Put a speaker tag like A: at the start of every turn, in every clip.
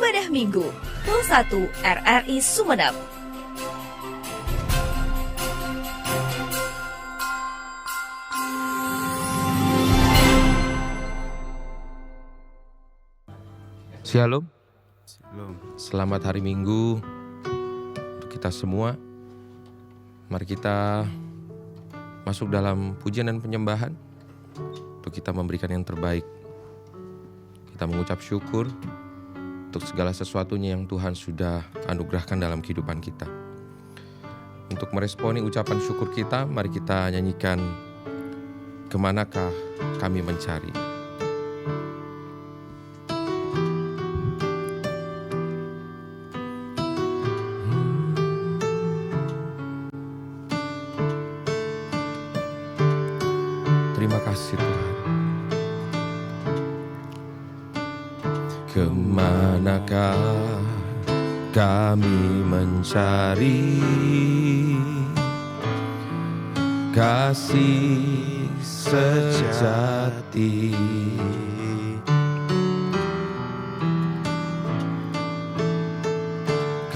A: Ibadah Minggu, Hul 1 RRI Sumeneb.
B: Shalom. Selamat hari Minggu untuk kita semua. Mari kita masuk dalam pujian dan penyembahan untuk kita memberikan yang terbaik. Kita mengucap syukur untuk segala sesuatunya yang Tuhan sudah anugerahkan dalam kehidupan kita. Untuk meresponi ucapan syukur kita, mari kita nyanyikan Kemanakah Kami Mencari. Terima kasih Tuhan. Kemanakah kami mencari kasih sejati,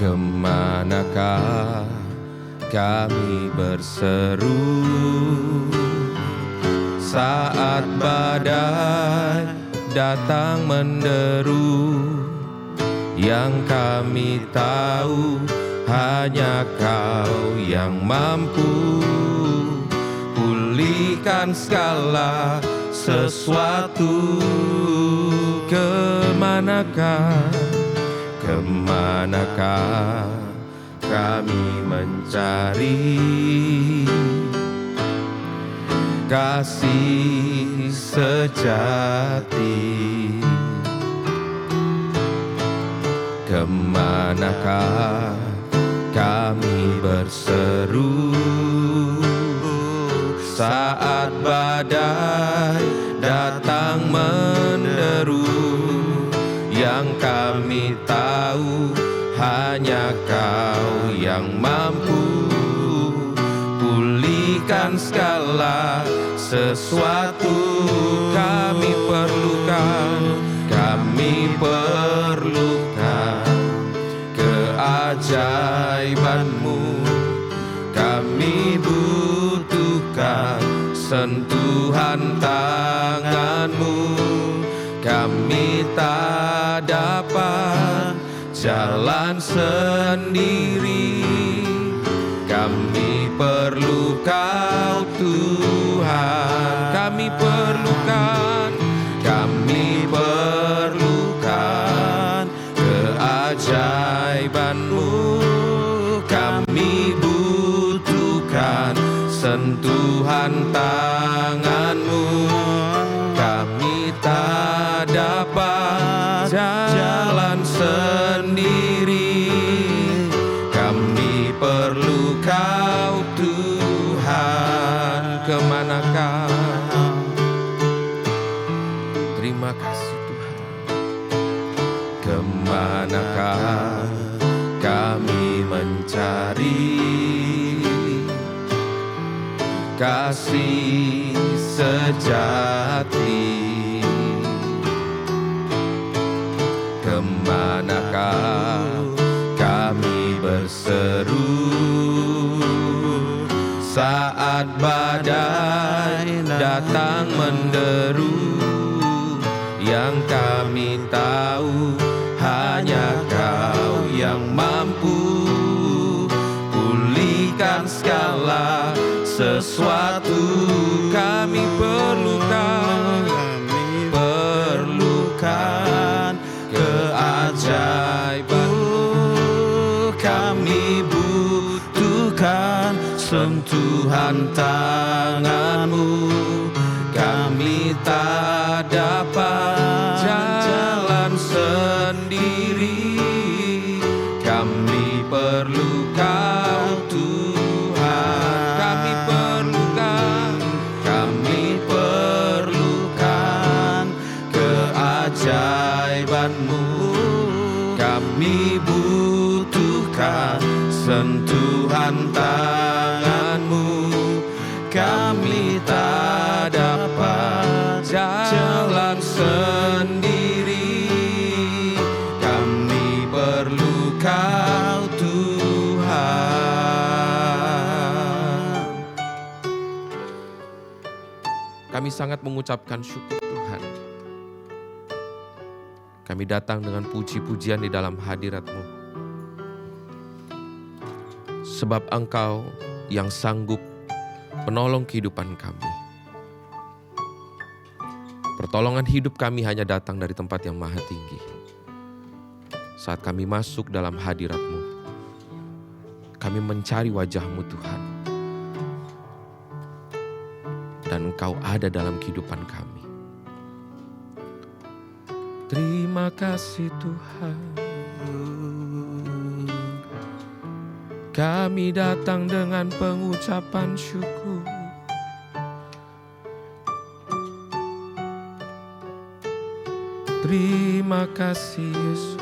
B: kemanakah kami berseru saat badai datang menderu, yang kami tahu hanya Kau yang mampu pulihkan segala sesuatu. Kemanakah kami mencari kasih sejati, kemanakah kami berseru saat badai datang menderu, yang kami tahu hanya Kau yang mampu pulihkan segala sesuatu. Kami perlukan keajaiban-Mu, kami butuhkan sentuhan tangan-Mu, kami tak dapat jalan sendiri, kami perlu Kau Tuhan. Kami perlukan keajaiban-Mu, kami butuhkan sentuhan tangan-Mu, kami tak dapat jalan sendiri, kami perlu Kau Tuhan. Kemanakah? Terima kasih Tuhan. Kemanakah kami mencari kasih sejati, kemanakah kami berseru saat badai datang menderu, yang kami tahu hanya Kau yang mampu pulihkan segala sesuatu. Kami perlukan keajaiban-Mu, kami butuhkan sentuhan tangan-Mu, kami tak dapat jalan sendiri, kami perlu Kau Tuhan. Kami perlukan keajaiban-Mu, kami butuhkan sentuhan tangan-Mu, kami Kami sangat mengucapkan syukur Tuhan. Kami datang dengan puji-pujian di dalam hadirat-Mu. Sebab Engkau yang sanggup menolong kehidupan kami. Pertolongan hidup kami hanya datang dari tempat yang maha tinggi. Saat kami masuk dalam hadirat-Mu, kami mencari wajah-Mu Tuhan. Dan Engkau ada dalam kehidupan kami. Terima kasih Tuhan. Kami datang dengan pengucapan syukur. Terima kasih Yesus.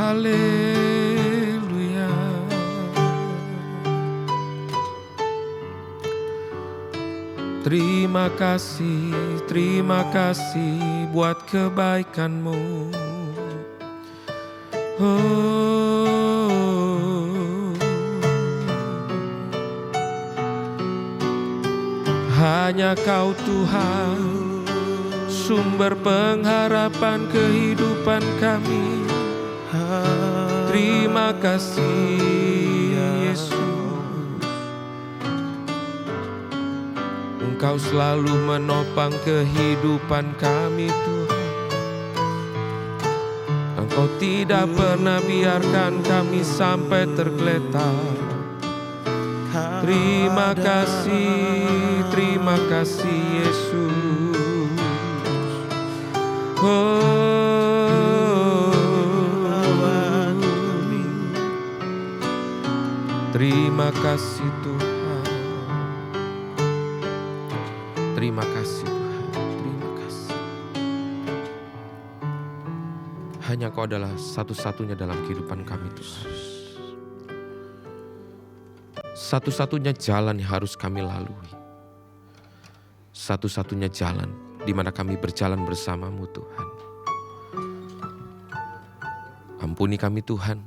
B: Haleluya. Terima kasih buat kebaikan-Mu. Hanya Kau Tuhan, sumber pengharapan kehidupan kami. Terima kasih Yesus. Engkau selalu menopang kehidupan kami Tuhan. Engkau tidak pernah biarkan kami sampai tergeletak. Terima kasih Yesus. Terima kasih Tuhan. Terima kasih Tuhan. Terima kasih. Hanya Kau adalah satu-satunya dalam kehidupan kami Tuhan. Satu-satunya jalan yang harus kami lalui. Satu-satunya jalan di mana kami berjalan bersama-Mu Tuhan. Ampuni kami Tuhan,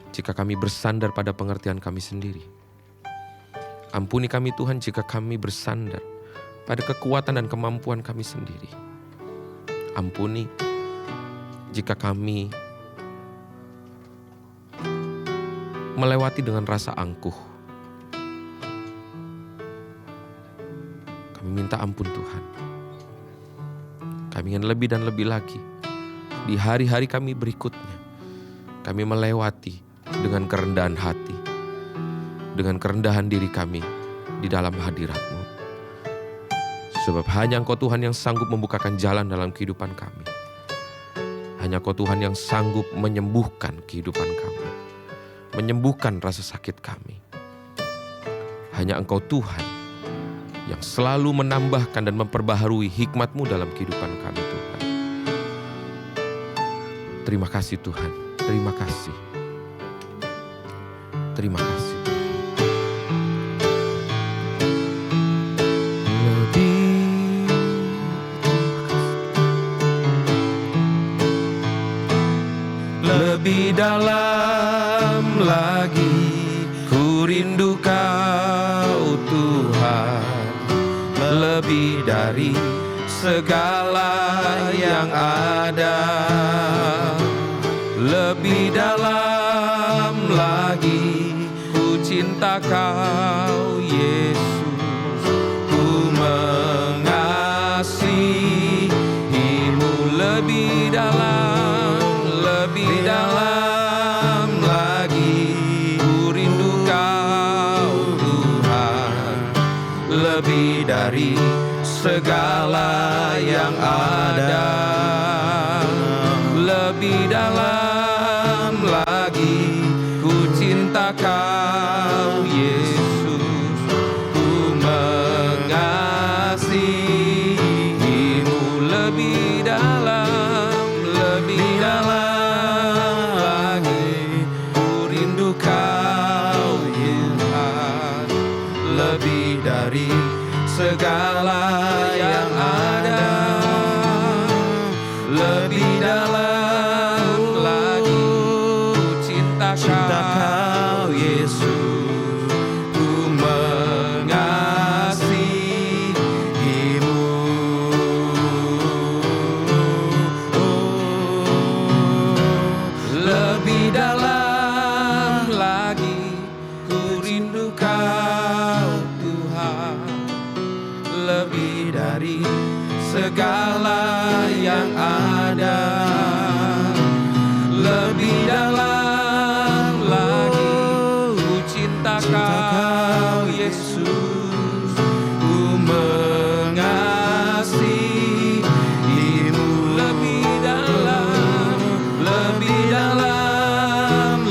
B: jika kami bersandar pada pengertian kami sendiri. Ampuni kami Tuhan jika kami bersandar pada kekuatan dan kemampuan kami sendiri. Ampuni jika kami melewati dengan rasa angkuh. Kami minta ampun Tuhan. Kami ingin lebih dan lebih lagi. Di hari-hari kami berikutnya, kami melewati dengan kerendahan hati, dengan kerendahan diri kami di dalam hadirat-Mu. Sebab hanya Engkau Tuhan yang sanggup membukakan jalan dalam kehidupan kami. Hanya Engkau Tuhan yang sanggup menyembuhkan kehidupan kami, menyembuhkan rasa sakit kami. Hanya Engkau Tuhan yang selalu menambahkan dan memperbaharui hikmat-Mu dalam kehidupan kami Tuhan. Terima kasih Tuhan, terima kasih. Terima kasih. Lebih dalam lagi ku rindu Kau Tuhan, lebih dari segala yang ada. Lebih dalam lagi ku cinta Kau Yesus, ku mengasihi-Mu lebih dalam lagi ku rindu Kau Tuhan, lebih dari segala yang ada. Lebih dalam lagi ku cinta Kau Yesus, ku mengasihi-Mu lebih dalam lagi ku rindu Kau Tuhan, lebih dari segala yang ada. Lebih dalam lagi ku cinta Kau Yesus, ku rindu Kau Tuhan, lebih dari segala yang ada, lebih dalam lagi ku cinta Kau Yesus, ku mengasihimu, lebih dalam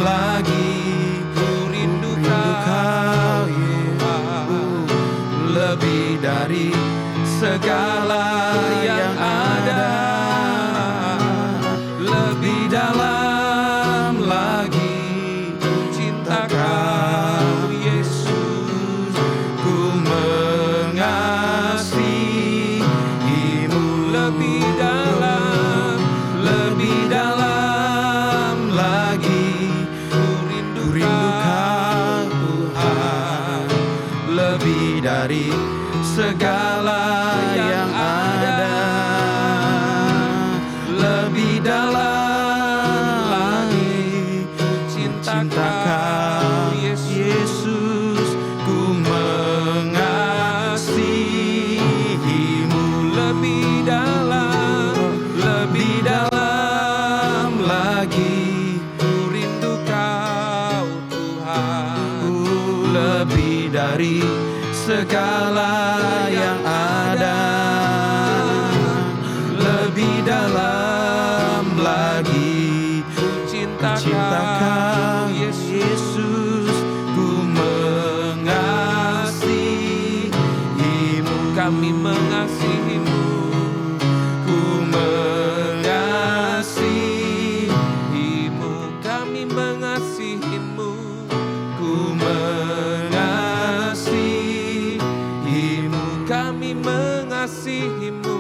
B: lagi ku rindu Kau Yesus, lebih dari segala yang ada, lebih dalam lagi ku cinta Kau Yesus, ku mengasihimu, lebih dalam lagi ku rindu Kau Tuhan, lebih dari segala yang ada, lebih dalam lagi cinta Kau Yesus, ku mengasihimu, lebih dalam lagi ku rindu Kau Tuhan, lebih dari segala yang ada, lebih dalam lagi cinta Kau Yesus, ku mengasihimu, kami mengasihimu, ku mengasihimu, kami mengasihimu, ku mengasihimu, kami mengasihimu,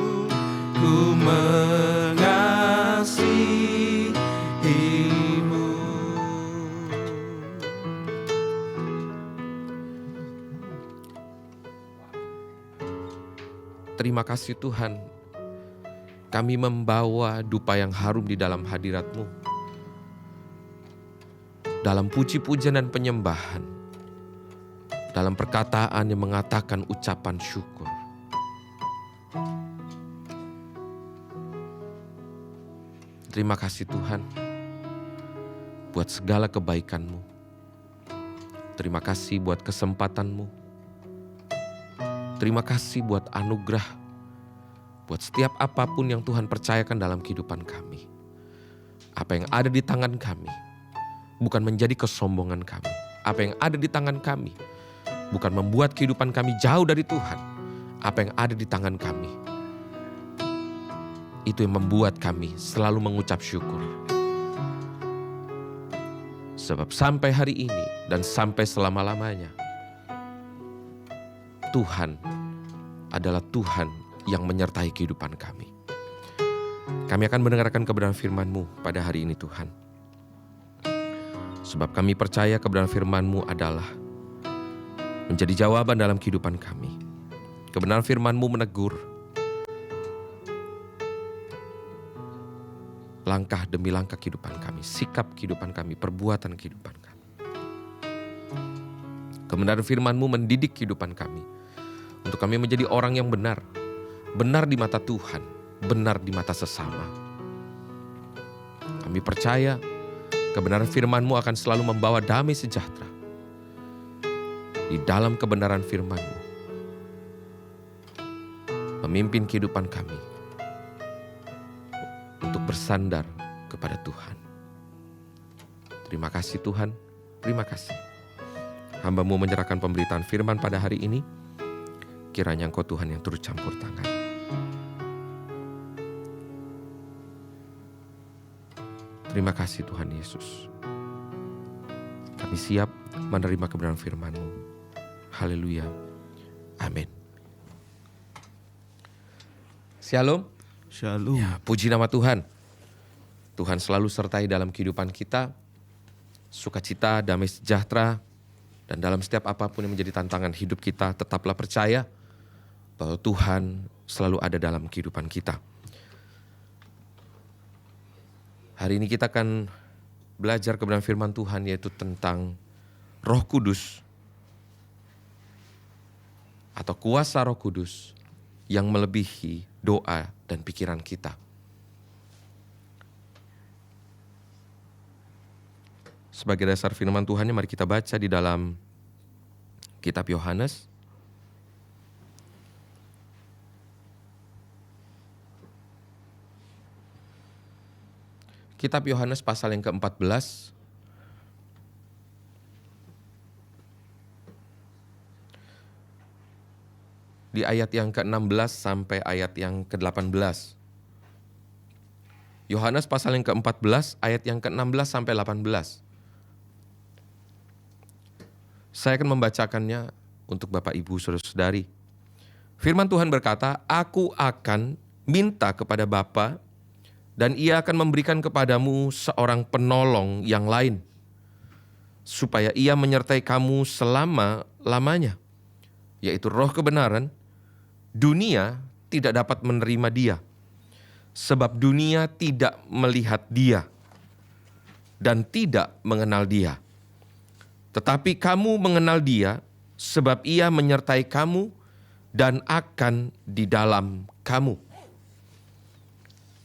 B: ku mengasihimu. Terima kasih Tuhan, kami membawa dupa yang harum di dalam hadirat-Mu, dalam puji-pujian dan penyembahan, dalam perkataan yang mengatakan ucapan syukur. Terima kasih Tuhan buat segala kebaikan-Mu. Terima kasih buat kesempatan-Mu. Terima kasih buat anugerah, buat setiap apapun yang Tuhan percayakan dalam kehidupan kami. Apa yang ada di tangan kami bukan menjadi kesombongan kami. Apa yang ada di tangan kami bukan membuat kehidupan kami jauh dari Tuhan. Apa yang ada di tangan kami, itu yang membuat kami selalu mengucap syukur. Sebab sampai hari ini dan sampai selama-lamanya, Tuhan adalah Tuhan yang menyertai kehidupan kami. Kami akan mendengarkan kebenaran firman-Mu pada hari ini Tuhan. Sebab kami percaya kebenaran firman-Mu adalah menjadi jawaban dalam kehidupan kami. Kebenaran firman-Mu menegur langkah demi langkah kehidupan kami, sikap kehidupan kami, perbuatan kehidupan kami. Kebenaran firman-Mu mendidik kehidupan kami, untuk kami menjadi orang yang benar. Benar di mata Tuhan, benar di mata sesama. Kami percaya kebenaran firman-Mu akan selalu membawa damai sejahtera. Di dalam kebenaran firman-Mu, memimpin kehidupan kami untuk bersandar kepada Tuhan. Terima kasih Tuhan, terima kasih. Hamba-Mu menyerahkan pemberitaan firman pada hari ini. Kiranya Engkau Tuhan yang turut campur tangan. Terima kasih Tuhan Yesus. Kami siap menerima kebenaran firman-Mu. Haleluya. Amin. Shalom.
C: Shalom.
B: Ya, puji nama Tuhan. Tuhan selalu sertai dalam kehidupan kita. Sukacita, damai sejahtera. Dan dalam setiap apapun yang menjadi tantangan hidup kita, tetaplah percaya bahwa Tuhan selalu ada dalam kehidupan kita. Hari ini kita akan belajar kebenaran firman Tuhan, yaitu tentang Roh Kudus atau kuasa Roh Kudus yang melebihi doa dan pikiran kita. Sebagai dasar firman Tuhan, mari kita baca di dalam kitab Yohanes. Kitab Yohanes pasal yang ke-14. Di ayat yang ke-16 sampai ayat yang ke-18. Yohanes pasal yang ke-14 ayat yang ke-16 sampai 18. Saya akan membacakannya untuk Bapak Ibu Saudara-saudari. Firman Tuhan berkata, "Aku akan minta kepada Bapa dan Ia akan memberikan kepadamu seorang penolong yang lain, supaya Ia menyertai kamu selama-lamanya, yaitu Roh kebenaran. Dunia tidak dapat menerima Dia, sebab dunia tidak melihat Dia dan tidak mengenal Dia. Tetapi kamu mengenal Dia, sebab Ia menyertai kamu dan akan di dalam kamu.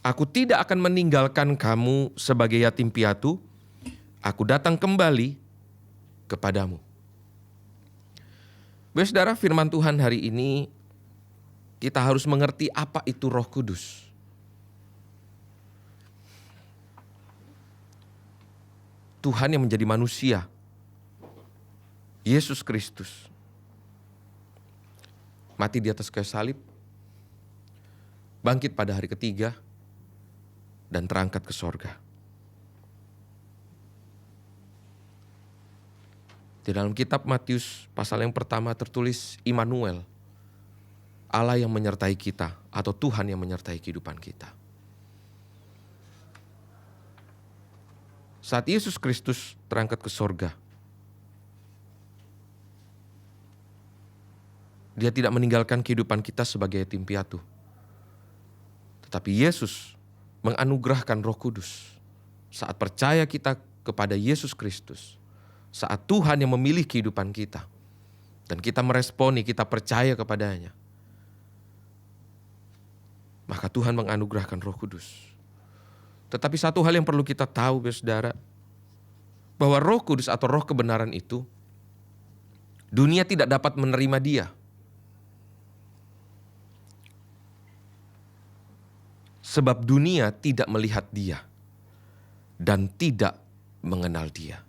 B: Aku tidak akan meninggalkan kamu sebagai yatim piatu. Aku datang kembali kepadamu." Saudara, firman Tuhan hari ini kita harus mengerti apa itu Roh Kudus. Tuhan yang menjadi manusia, Yesus Kristus, mati di atas kayu salib, bangkit pada hari ketiga, dan terangkat ke sorga. Di dalam kitab Matius pasal yang pertama tertulis Immanuel, Allah yang menyertai kita atau Tuhan yang menyertai kehidupan kita. Saat Yesus Kristus terangkat ke sorga, Dia tidak meninggalkan kehidupan kita sebagai yatim piatu. Tetapi Yesus menganugerahkan Roh Kudus. Saat percaya kita kepada Yesus Kristus, saat Tuhan yang memilih kehidupan kita, dan kita meresponi, kita percaya kepadanya, maka Tuhan menganugerahkan Roh Kudus. Tetapi satu hal yang perlu kita tahu, saudara, bahwa Roh Kudus atau Roh kebenaran itu, dunia tidak dapat menerima Dia. Sebab dunia tidak melihat Dia dan tidak mengenal Dia.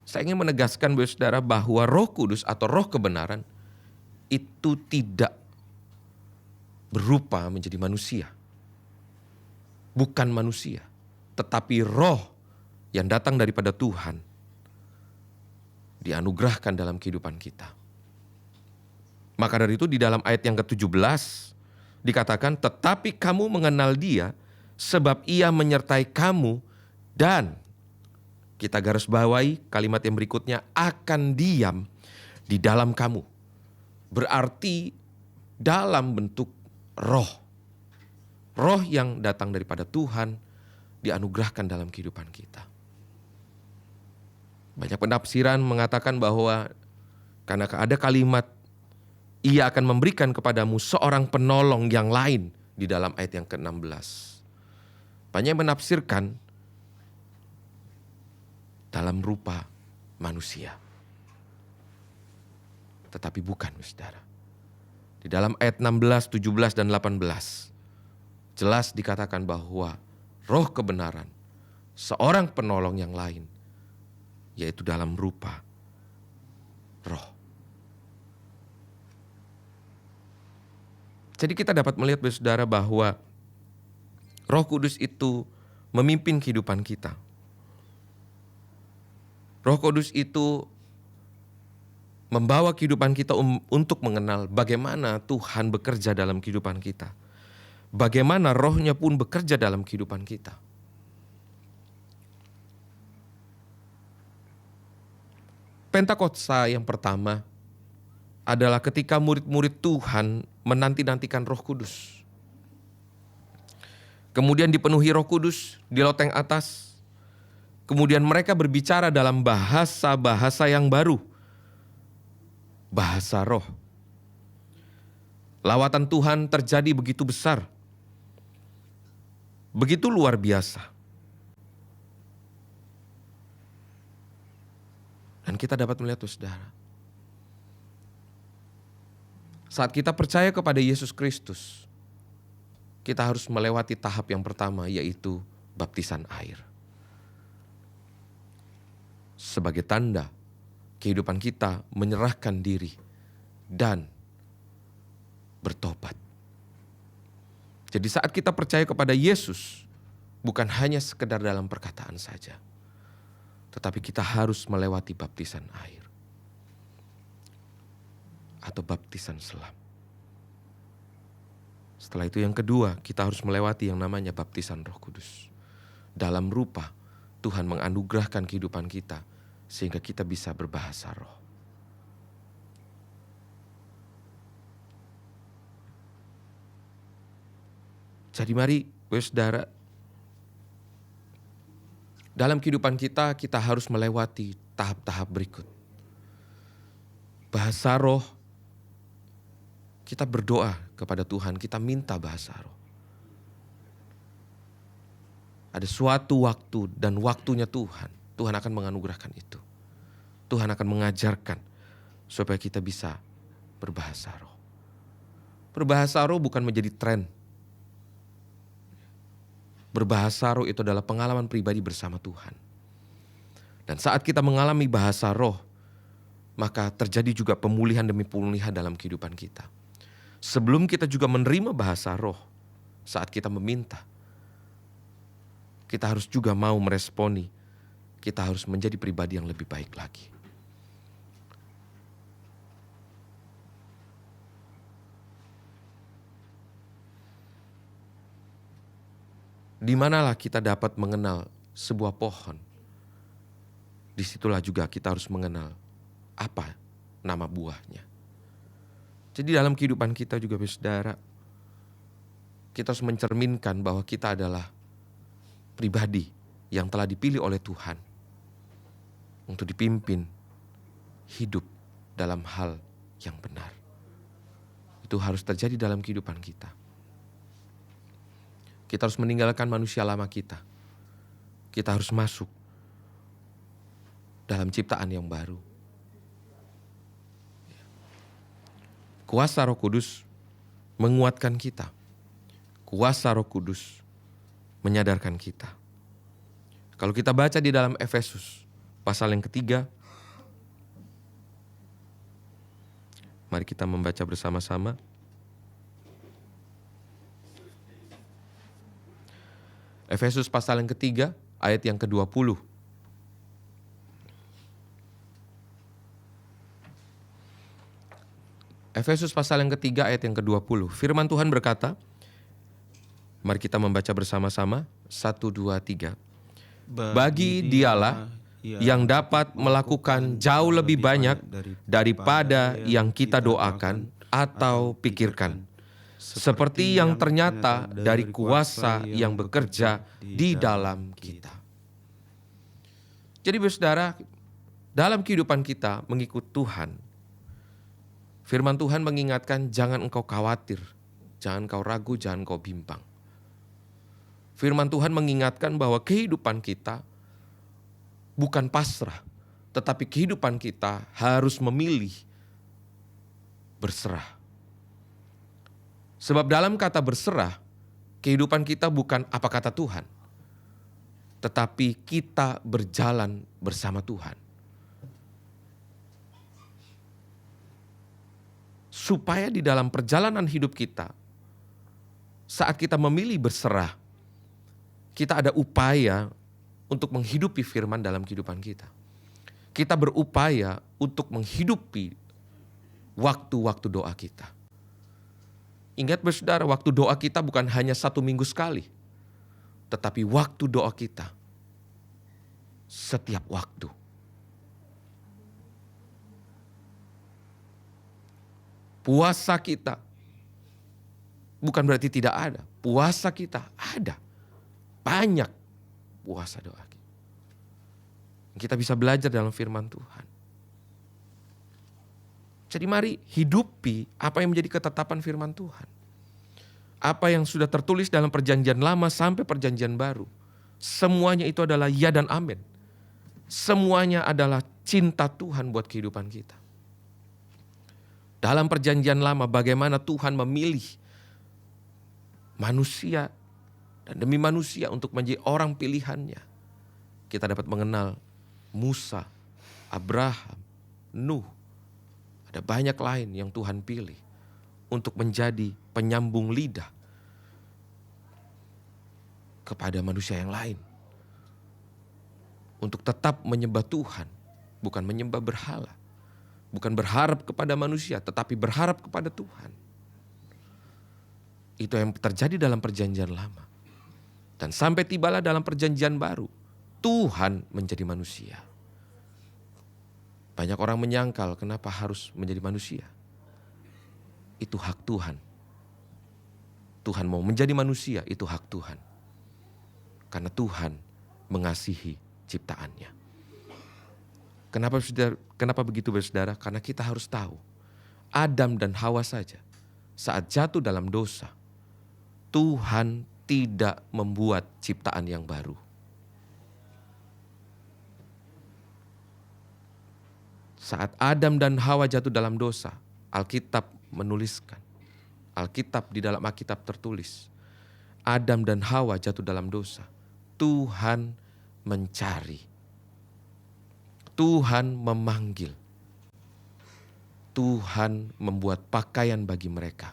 B: Saya ingin menegaskan, saudara, bahwa Roh Kudus atau Roh kebenaran itu tidak berupa menjadi manusia. Bukan manusia, tetapi roh yang datang daripada Tuhan dianugerahkan dalam kehidupan kita. Maka dari itu di dalam ayat yang ke-17 dikatakan, "Tetapi kamu mengenal Dia, sebab Ia menyertai kamu dan," kita garis bawahi kalimat yang berikutnya, "akan diam di dalam kamu." Berarti dalam bentuk roh. Roh yang datang daripada Tuhan dianugerahkan dalam kehidupan kita. Banyak penafsiran mengatakan bahwa karena ada kalimat Ia akan memberikan kepadamu seorang penolong yang lain di dalam ayat yang ke-16. Banyak yang menafsirkan dalam rupa manusia. Tetapi bukan, saudara. Di dalam ayat 16, 17, dan 18 jelas dikatakan bahwa Roh kebenaran, seorang penolong yang lain, yaitu dalam rupa roh. Jadi kita dapat melihat, saudara, bahwa Roh Kudus itu memimpin kehidupan kita. Roh Kudus itu membawa kehidupan kita untuk mengenal bagaimana Tuhan bekerja dalam kehidupan kita. Bagaimana rohnya pun bekerja dalam kehidupan kita. Pentakosta yang pertama adalah ketika murid-murid Tuhan menanti-nantikan Roh Kudus. Kemudian dipenuhi Roh Kudus di loteng atas. Kemudian mereka berbicara dalam bahasa-bahasa yang baru. bahasa roh. Lawatan Tuhan terjadi begitu besar, begitu luar biasa. Dan kita dapat melihat, saudara, saat kita percaya kepada Yesus Kristus, kita harus melewati tahap yang pertama, yaitu baptisan air. Sebagai tanda kehidupan kita menyerahkan diri dan bertobat. Jadi saat kita percaya kepada Yesus, bukan hanya sekedar dalam perkataan saja, tetapi kita harus melewati baptisan air atau baptisan selam. Setelah itu yang kedua, kita harus melewati yang namanya baptisan Roh Kudus. Dalam rupa Tuhan menganugerahkan kehidupan kita sehingga kita bisa berbahasa roh. Jadi mari, saudara, dalam kehidupan kita harus melewati tahap-tahap berikut. Bahasa roh, kita berdoa kepada Tuhan, kita minta bahasa roh. Ada suatu waktu dan waktunya Tuhan akan menganugerahkan itu. Tuhan akan mengajarkan supaya kita bisa berbahasa roh. Berbahasa roh bukan menjadi tren. Berbahasa roh itu adalah pengalaman pribadi bersama Tuhan. Dan saat kita mengalami bahasa roh, maka terjadi juga pemulihan demi pemulihan dalam kehidupan kita. Sebelum kita juga menerima bahasa roh, saat kita meminta, kita harus juga mau meresponi. Kita harus menjadi pribadi yang lebih baik lagi. Di manalah kita dapat mengenal sebuah pohon? Disitulah juga kita harus mengenal apa nama buahnya. Jadi dalam kehidupan kita juga, saudara, kita harus mencerminkan bahwa kita adalah pribadi yang telah dipilih oleh Tuhan untuk dipimpin hidup dalam hal yang benar. Itu harus terjadi dalam kehidupan kita. Kita harus meninggalkan manusia lama kita. Kita harus masuk dalam ciptaan yang baru. Kuasa Roh Kudus menguatkan kita. Kuasa Roh Kudus menyadarkan kita. Kalau kita baca di dalam Efesus pasal yang ketiga, mari kita membaca bersama-sama. Efesus pasal yang ketiga, ayat yang ke-20. Efesus pasal yang ketiga, ayat yang ke-20. Firman Tuhan berkata, mari kita membaca bersama-sama. 1, 2, 3. Bagi dialah yang dapat melakukan jauh lebih banyak daripada yang kita doakan atau pikirkan, seperti yang ternyata dari kuasa yang bekerja di dalam kita. Jadi saudara, dalam kehidupan kita mengikut Tuhan, firman Tuhan mengingatkan jangan engkau khawatir, jangan engkau ragu, jangan engkau bimbang. Firman Tuhan mengingatkan bahwa kehidupan kita bukan pasrah, tetapi kehidupan kita harus memilih berserah. Sebab dalam kata berserah, kehidupan kita bukan apa kata Tuhan, tetapi kita berjalan bersama Tuhan. Supaya di dalam perjalanan hidup kita, saat kita memilih berserah, kita ada upaya untuk menghidupi firman dalam kehidupan kita. Kita berupaya untuk menghidupi waktu-waktu doa kita. Ingat saudara, waktu doa kita bukan hanya 1 minggu sekali, tetapi waktu doa kita setiap waktu. Puasa kita bukan berarti tidak ada. Puasa kita ada. Banyak puasa doa kita. Kita bisa belajar dalam firman Tuhan. Jadi mari hidupi apa yang menjadi ketetapan firman Tuhan. Apa yang sudah tertulis dalam perjanjian lama sampai perjanjian baru. Semuanya itu adalah ya dan amin. Semuanya adalah cinta Tuhan buat kehidupan kita. Dalam perjanjian lama bagaimana Tuhan memilih manusia dan demi manusia untuk menjadi orang pilihannya. Kita dapat mengenal Musa, Abraham, Nuh. Ada banyak lain yang Tuhan pilih untuk menjadi penyambung lidah kepada manusia yang lain. Untuk tetap menyembah Tuhan, bukan menyembah berhala. Bukan berharap kepada manusia, tetapi berharap kepada Tuhan. Itu yang terjadi dalam perjanjian lama. Dan sampai tibalah dalam perjanjian baru, Tuhan menjadi manusia. Banyak orang menyangkal kenapa harus menjadi manusia. Itu hak Tuhan. Tuhan mau menjadi manusia, itu hak Tuhan. Karena Tuhan mengasihi ciptaannya. Kenapa begitu saudara? Karena kita harus tahu, Adam dan Hawa saja saat jatuh dalam dosa, Tuhan tidak membuat ciptaan yang baru. Saat Adam dan Hawa jatuh dalam dosa, Alkitab menuliskan, Alkitab di dalam Alkitab tertulis, Adam dan Hawa jatuh dalam dosa, Tuhan mencari, Tuhan memanggil, Tuhan membuat pakaian bagi mereka.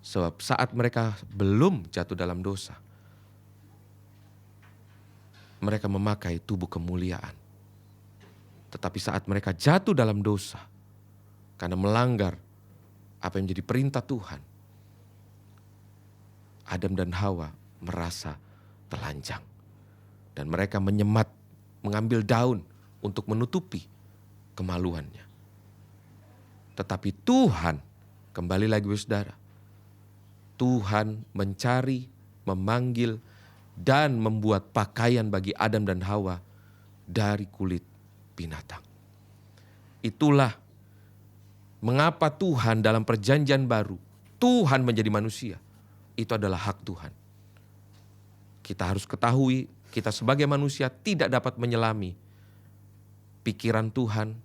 B: Sebab saat mereka belum jatuh dalam dosa, mereka memakai tubuh kemuliaan. Tetapi saat mereka jatuh dalam dosa, karena melanggar apa yang menjadi perintah Tuhan, Adam dan Hawa merasa telanjang. Dan mereka mengambil daun untuk menutupi kemaluannya. Tetapi Tuhan, kembali lagi saudara, Tuhan mencari, memanggil, dan membuat pakaian bagi Adam dan Hawa dari kulit binatang. Itulah mengapa Tuhan dalam perjanjian baru, Tuhan menjadi manusia. Itu adalah hak Tuhan. Kita harus ketahui, kita sebagai manusia tidak dapat menyelami pikiran Tuhan.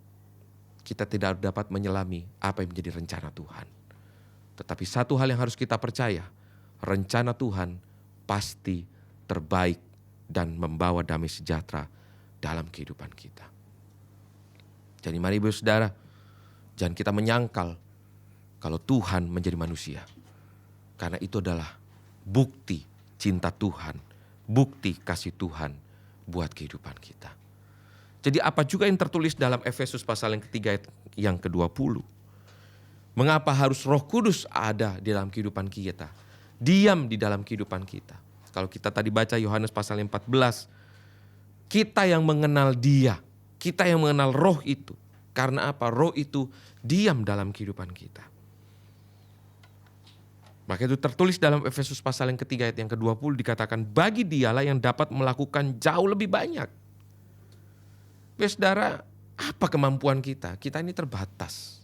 B: Kita tidak dapat menyelami apa yang menjadi rencana Tuhan. Tetapi satu hal yang harus kita percaya, rencana Tuhan pasti terbaik dan membawa damai sejahtera dalam kehidupan kita. Jadi mari ibu saudara, jangan kita menyangkal kalau Tuhan menjadi manusia. Karena itu adalah bukti cinta Tuhan, bukti kasih Tuhan buat kehidupan kita. Jadi apa juga yang tertulis dalam Efesus pasal yang ketiga yang ke-20. Mengapa harus Roh Kudus ada di dalam kehidupan kita, diam di dalam kehidupan kita. Kalau kita tadi baca Yohanes pasal 14, kita yang mengenal Dia, kita yang mengenal Roh itu. Karena apa? Roh itu diam dalam kehidupan kita. Maka itu tertulis dalam Efesus pasal yang ketiga ayat yang ke-20 dikatakan, bagi Dialah yang dapat melakukan jauh lebih banyak. Saudara, apa kemampuan kita? Kita ini terbatas.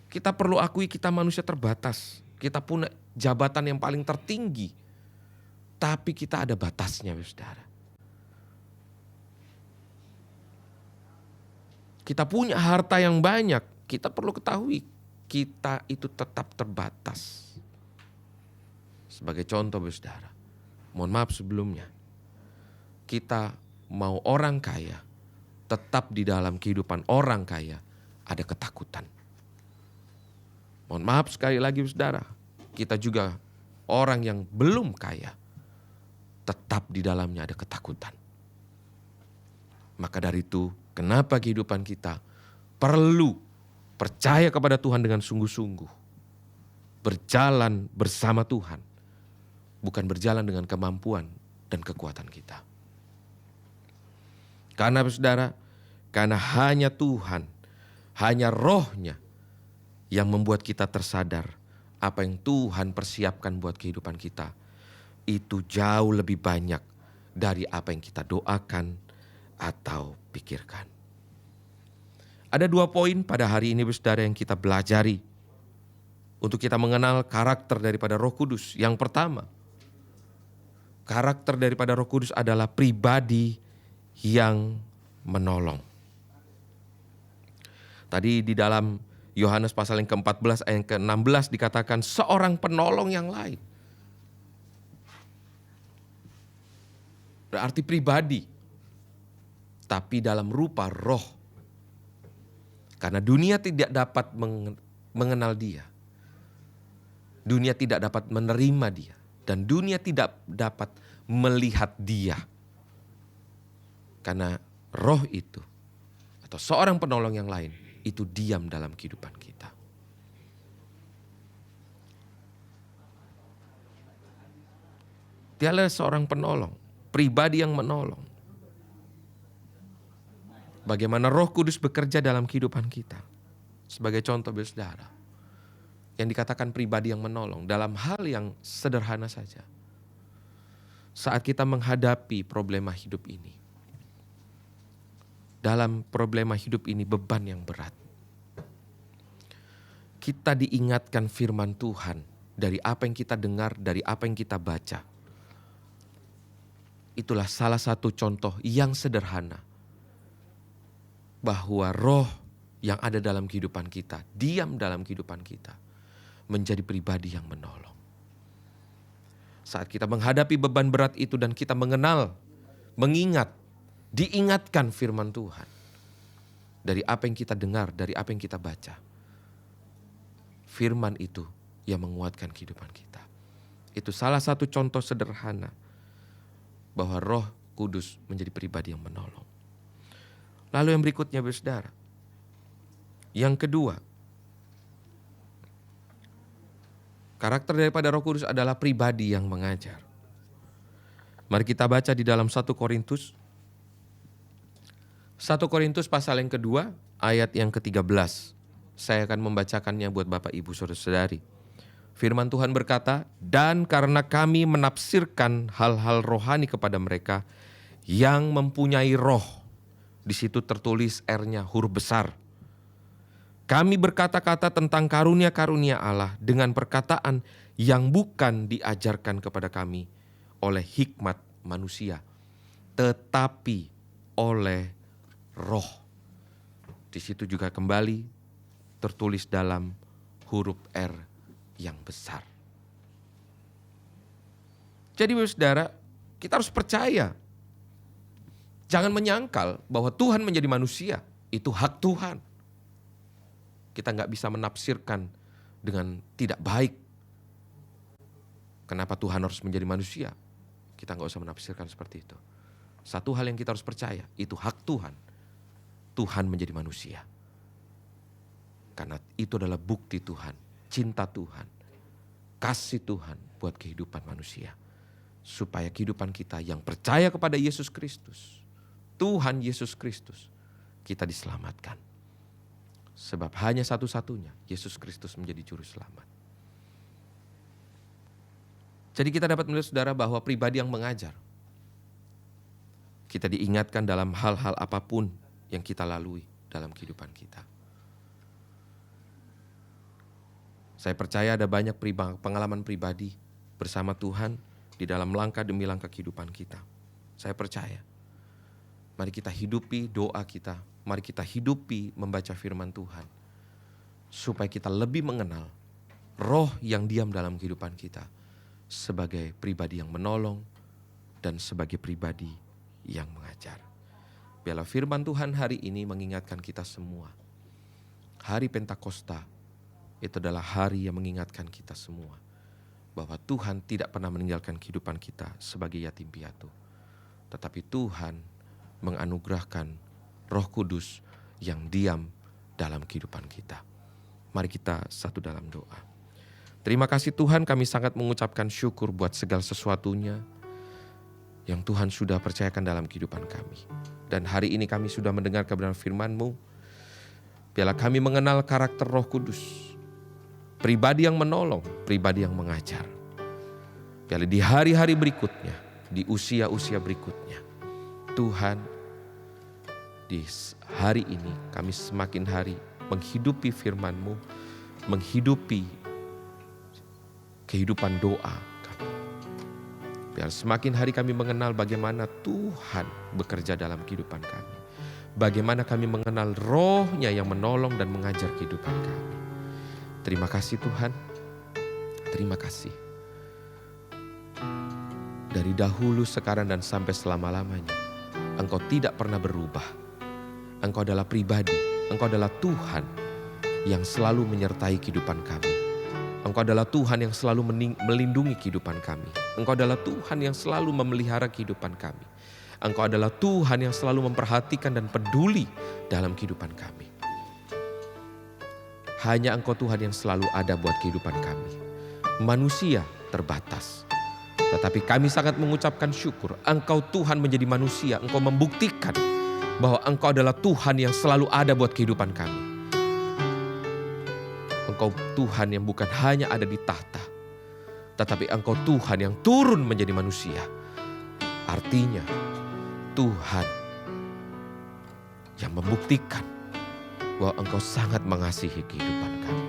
B: Kita perlu akui kita manusia terbatas. Kita punya jabatan yang paling tertinggi. Tapi kita ada batasnya, saudara. Kita punya harta yang banyak. Kita perlu ketahui kita itu tetap terbatas. Sebagai contoh, saudara. Mohon maaf sebelumnya. Kita mau orang kaya, tetap di dalam kehidupan orang kaya ada ketakutan. Mohon maaf sekali lagi saudara, kita juga orang yang belum kaya, tetap di dalamnya ada ketakutan. Maka dari itu, kenapa kehidupan kita perlu percaya kepada Tuhan dengan sungguh-sungguh. Berjalan bersama Tuhan, bukan berjalan dengan kemampuan dan kekuatan kita. Karena saudara, karena hanya Tuhan, hanya Roh-Nya yang membuat kita tersadar apa yang Tuhan persiapkan buat kehidupan kita. Itu jauh lebih banyak dari apa yang kita doakan atau pikirkan. Ada 2 poin pada hari ini saudara yang kita belajari untuk kita mengenal karakter daripada Roh Kudus. Yang pertama, karakter daripada Roh Kudus adalah pribadi yang menolong. Tadi di dalam Yohanes pasal yang ke-14 ayat ke-16 dikatakan seorang penolong yang lain. Berarti pribadi, tapi dalam rupa roh. Karena dunia tidak dapat mengenal dia. Dunia tidak dapat menerima dia. Dan dunia tidak dapat melihat dia. Karena roh itu, atau seorang penolong yang lain, itu diam dalam kehidupan kita. Dia adalah seorang penolong, pribadi yang menolong. Bagaimana Roh Kudus bekerja dalam kehidupan kita. Sebagai contoh saudara, yang dikatakan pribadi yang menolong dalam hal yang sederhana saja. Saat kita menghadapi problema hidup ini. Dalam problema hidup ini beban yang berat. Kita diingatkan firman Tuhan dari apa yang kita dengar, dari apa yang kita baca. Itulah salah satu contoh yang sederhana. Bahwa roh yang ada dalam kehidupan kita, diam dalam kehidupan kita, menjadi pribadi yang menolong. Saat kita menghadapi beban berat itu dan kita mengenal, mengingat, diingatkan firman Tuhan. Dari apa yang kita dengar, dari apa yang kita baca. Firman itu yang menguatkan kehidupan kita. Itu salah satu contoh sederhana bahwa Roh Kudus menjadi pribadi yang menolong. Lalu yang berikutnya saudara. Yang kedua, karakter daripada Roh Kudus adalah pribadi yang mengajar. Mari kita baca di dalam 1 Korintus. 1 Korintus pasal yang kedua, ayat yang ke-13. Saya akan membacakannya buat Bapak Ibu Saudara-saudari. Firman Tuhan berkata, dan karena kami menafsirkan hal-hal rohani kepada mereka yang mempunyai roh. Di situ tertulis R-nya huruf besar. Kami berkata-kata tentang karunia-karunia Allah dengan perkataan yang bukan diajarkan kepada kami oleh hikmat manusia, tetapi oleh roh. Di situ juga kembali tertulis dalam huruf R yang besar. Jadi saudara, kita harus percaya. Jangan menyangkal bahwa Tuhan menjadi manusia, itu hak Tuhan. Kita gak bisa menafsirkan dengan tidak baik. Kenapa Tuhan harus menjadi manusia? Kita gak usah menafsirkan seperti itu. Satu hal yang kita harus percaya, itu hak Tuhan. Tuhan menjadi manusia. Karena itu adalah bukti Tuhan, cinta Tuhan, kasih Tuhan buat kehidupan manusia. Supaya kehidupan kita yang percaya kepada Yesus Kristus, Tuhan Yesus Kristus, kita diselamatkan. Sebab hanya satu-satunya Yesus Kristus menjadi juru selamat. Jadi kita dapat melihat saudara bahwa pribadi yang mengajar. Kita diingatkan dalam hal-hal apapun yang kita lalui dalam kehidupan kita. Saya percaya ada banyak pengalaman pribadi bersama Tuhan di dalam langkah demi langkah kehidupan kita. Saya percaya. Mari kita hidupi doa kita. Mari kita hidupi membaca firman Tuhan. Supaya kita lebih mengenal roh yang diam dalam kehidupan kita. Sebagai pribadi yang menolong dan sebagai pribadi yang mengajar. Biarlah firman Tuhan hari ini mengingatkan kita semua. Hari Pentakosta itu adalah hari yang mengingatkan kita semua. Bahwa Tuhan tidak pernah meninggalkan kehidupan kita sebagai yatim piatu. Tetapi Tuhan menganugerahkan Roh Kudus yang diam dalam kehidupan kita. Mari kita satu dalam doa. Terima kasih Tuhan, kami sangat mengucapkan syukur buat segala sesuatunya yang Tuhan sudah percayakan dalam kehidupan kami. Dan hari ini kami sudah mendengar kebenaran firman-Mu. Biarlah kami mengenal karakter Roh Kudus. Pribadi yang menolong, pribadi yang mengajar. Biarlah di hari-hari berikutnya, di usia-usia berikutnya, Tuhan, di hari ini kami semakin hari menghidupi firman-Mu, menghidupi kehidupan doa kami. Biar semakin hari kami mengenal bagaimana Tuhan bekerja dalam kehidupan kami. Bagaimana kami mengenal Roh-Nya yang menolong dan mengajar kehidupan kami. Terima kasih Tuhan. Terima kasih. Dari dahulu, sekarang, dan sampai selama-lamanya, Engkau tidak pernah berubah. Engkau adalah pribadi, Engkau adalah Tuhan yang selalu menyertai kehidupan kami. Engkau adalah Tuhan yang selalu melindungi kehidupan kami. Engkau adalah Tuhan yang selalu memelihara kehidupan kami. Engkau adalah Tuhan yang selalu memperhatikan dan peduli dalam kehidupan kami. Hanya Engkau Tuhan yang selalu ada buat kehidupan kami. Manusia terbatas. Tetapi kami sangat mengucapkan syukur. Engkau Tuhan menjadi manusia. Engkau membuktikan bahwa Engkau adalah Tuhan yang selalu ada buat kehidupan kami. Engkau Tuhan yang bukan hanya ada di tahta, tetapi Engkau Tuhan yang turun menjadi manusia. Artinya Tuhan yang membuktikan bahwa Engkau sangat mengasihi kehidupan kami.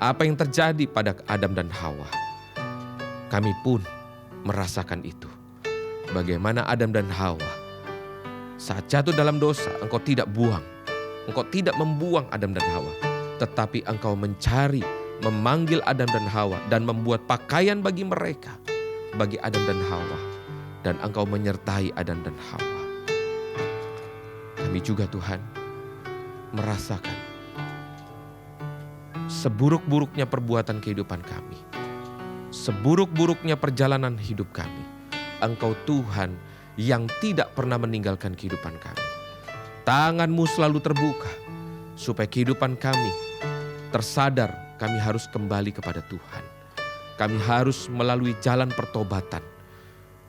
B: Apa yang terjadi pada Adam dan Hawa, kami pun merasakan itu. Bagaimana Adam dan Hawa saat jatuh dalam dosa, Engkau tidak buang. Engkau tidak membuang Adam dan Hawa, tetapi Engkau mencari, memanggil Adam dan Hawa dan membuat pakaian bagi mereka, bagi Adam dan Hawa. Dan Engkau menyertai Adam dan Hawa. Kami juga Tuhan merasakan seburuk-buruknya perbuatan kehidupan kami, seburuk-buruknya perjalanan hidup kami. Engkau Tuhan yang tidak pernah meninggalkan kehidupan kami. Tangan-Mu selalu terbuka supaya kehidupan kami tersadar kami harus kembali kepada Tuhan. Kami harus melalui jalan pertobatan.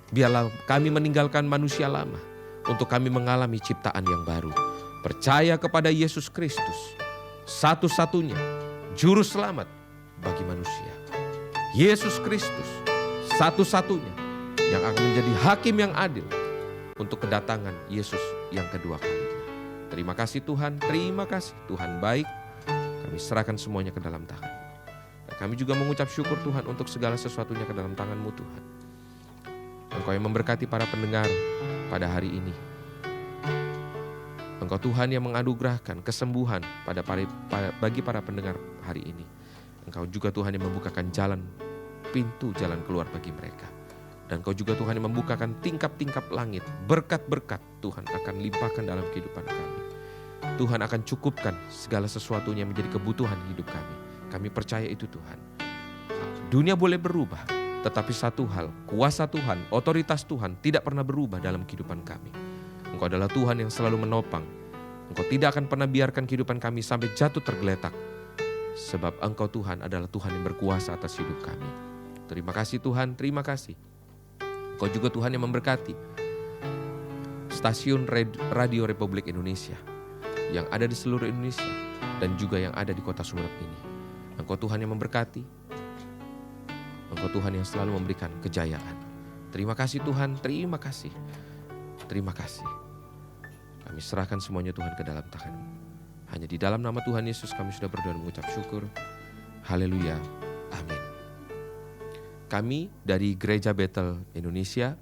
B: Biarlah kami meninggalkan manusia lama untuk kami mengalami ciptaan yang baru. Percaya kepada Yesus Kristus, satu-satunya juru selamat bagi manusia. Yesus Kristus, satu-satunya yang akan menjadi hakim yang adil untuk kedatangan Yesus yang kedua kalinya. Terima kasih Tuhan, terima kasih Tuhan baik. Kami serahkan semuanya ke dalam tangan. Dan kami juga mengucap syukur Tuhan untuk segala sesuatunya ke dalam tangan-Mu Tuhan. Engkau yang memberkati para pendengar pada hari ini. Engkau Tuhan yang menganugerahkan kesembuhan bagi para pendengar hari ini. Engkau juga Tuhan yang membukakan pintu jalan keluar bagi mereka. Dan Engkau juga Tuhan yang membukakan tingkap-tingkap langit. Berkat-berkat Tuhan akan limpahkan dalam kehidupan kami. Tuhan akan cukupkan segala sesuatunya menjadi kebutuhan hidup kami. Kami percaya itu Tuhan. Dunia boleh berubah, tetapi satu hal, kuasa Tuhan, otoritas Tuhan tidak pernah berubah dalam kehidupan kami. Engkau adalah Tuhan yang selalu menopang. Engkau tidak akan pernah biarkan kehidupan kami sampai jatuh tergeletak. Sebab Engkau Tuhan adalah Tuhan yang berkuasa atas hidup kami. Terima kasih Tuhan, terima kasih. Engkau juga Tuhan yang memberkati stasiun Radio Republik Indonesia yang ada di seluruh Indonesia dan juga yang ada di kota Sumeneb ini. Engkau Tuhan yang memberkati. Engkau Tuhan yang selalu memberikan kejayaan. Terima kasih Tuhan, terima kasih. Terima kasih. Kami serahkan semuanya Tuhan ke dalam tangan-Mu. Hanya di dalam nama Tuhan Yesus kami sudah berdoa dan mengucap syukur. Haleluya. Amin. Kami dari Gereja Bethel Indonesia,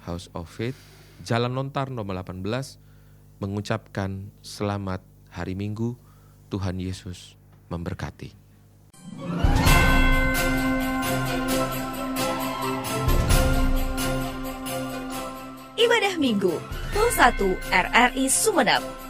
B: House of Faith, Jalan Lontar nomor 18, mengucapkan selamat hari Minggu. Tuhan Yesus memberkati.
A: Ibadah Minggu 1 RRI Sumeneb.